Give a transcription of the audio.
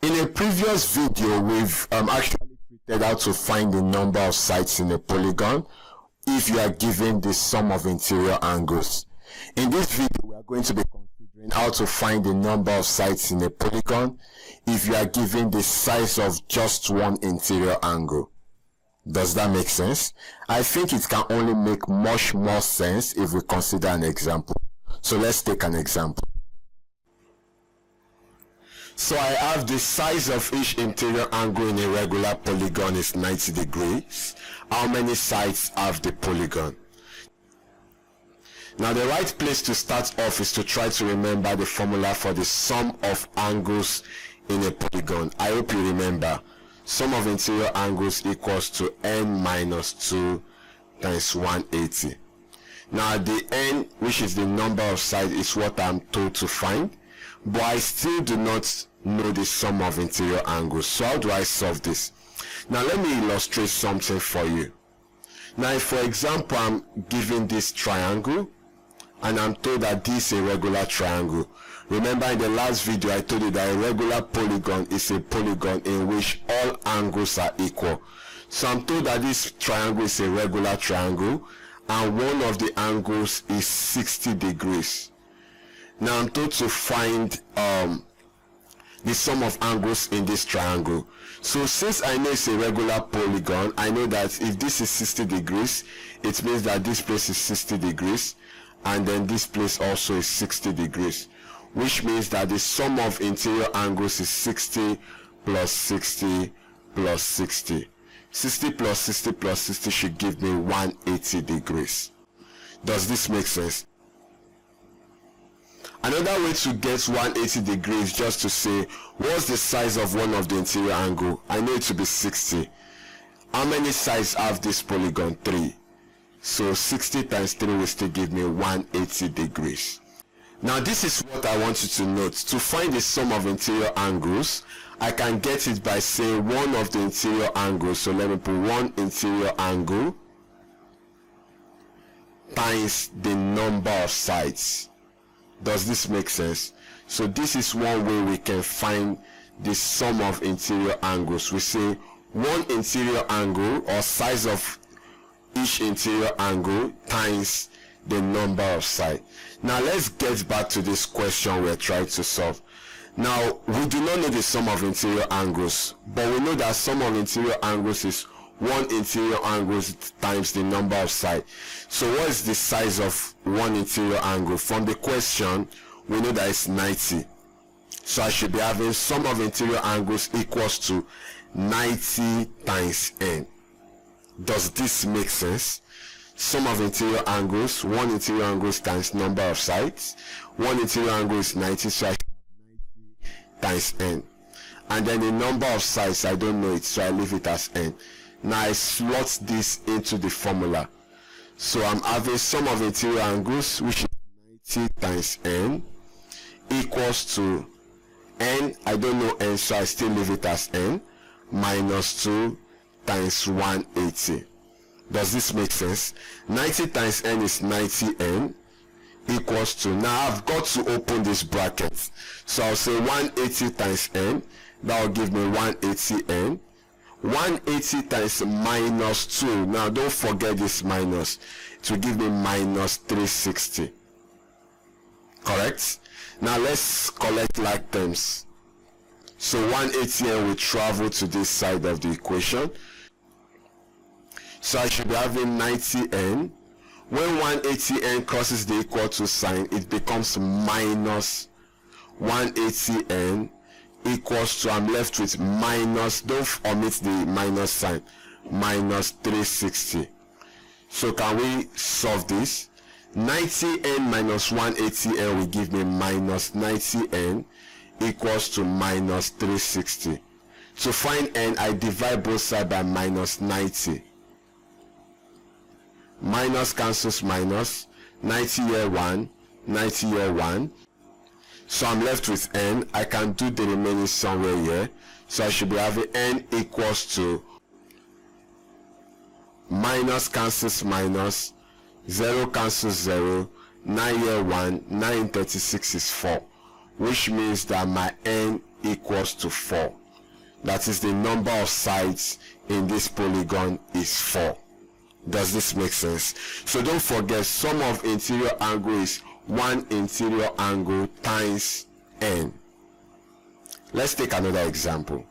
In a previous video, we've actually treated how to find the number of sides in a polygon if you are given the sum of interior angles. In this video, we are going to be considering how to find the number of sides in a polygon if you are given the size of just one interior angle. Does that make sense? I think it can only make much more sense if we consider an example. So let's take an example. So I have the size of each interior angle in a regular polygon is 90 degrees. How many sides have the polygon? Now the right place to start off is to try to remember the formula for the sum of angles in a polygon. I hope you remember. Sum of interior angles equals to n minus 2 times 180. Now the n, which is the number of sides, is what I'm told to find, but I still do not know the sum of interior angles. So how do I solve this? Now let me illustrate something for you. Now if, for example, I'm given this triangle and I'm told that this is a regular triangle. Remember in the last video I told you that a regular polygon is a polygon in which all angles are equal. So I'm told that this triangle is a regular triangle and one of the angles is 60 degrees. Now I'm told to find the sum of angles in this triangle. So since I know it's a regular polygon, I know that if this is 60 degrees, it means that this place is 60 degrees and then this place also is 60 degrees, which means that the sum of interior angles is 60 plus 60 plus 60. 60 plus 60 plus 60 should give me 180 degrees. Does this make sense? Another way to get 180 degrees is just to say, what's the size of one of the interior angle? I know it to be 60. How many sides have this polygon? 3. So 60 times 3 will still give me 180 degrees. Now this is what I want you to note. To find the sum of interior angles, I can get it by saying one of the interior angles. So let me put one interior angle times the number of sides. Does this make sense? So this is one way we can find the sum of interior angles. We say one interior angle or size of each interior angle times the number of sides. Now let's get back to this question we're trying to solve. Now we do not know the sum of interior angles, but we know that sum of interior angles is one interior angle times the number of sides. So what is the size of one interior angle? From the question, we know that it's 90. So I should be having sum of interior angles equals to 90 times n. Does this make sense? Sum of interior angles, one interior angle times number of sides. One interior angle is 90, so I should have 90 times n. And then the number of sides, I don't know it, so I leave it as n. Now I slot this into the formula. So I'm having sum of interior angles, which is 90 times n, equals to n, I don't know n, so I still leave it as n, minus 2 times 180. Does this make sense? 90 times n is 90n, equals to, now I've got to open this bracket. So I'll say 180 times n, that will give me 180n. 180 times minus 2, now don't forget this minus, it will give me minus 360. Correct? Now let's collect like terms. So 180n will travel to this side of the equation. So I should be having 90n. When 180n crosses the equal to sign, it becomes minus 180n equals to, I'm left with minus, don't omit the minus sign, minus 360. So can we solve this? 90n minus 180n will give me minus 90n equals to minus 360. To find n, I divide both sides by minus 90. Minus cancels minus, 90 here 1, 90 here 1. So I'm left with n. I can do the remaining somewhere here. So I should be having n equals to minus cancels minus, 0 cancels 0, 9 here 1, 9 36 is 4. which means that my n equals to 4. That is, the number of sides in this polygon is 4. Does this make sense? So don't forget, sum of interior angle is 1 interior angle times n. Let's take another example.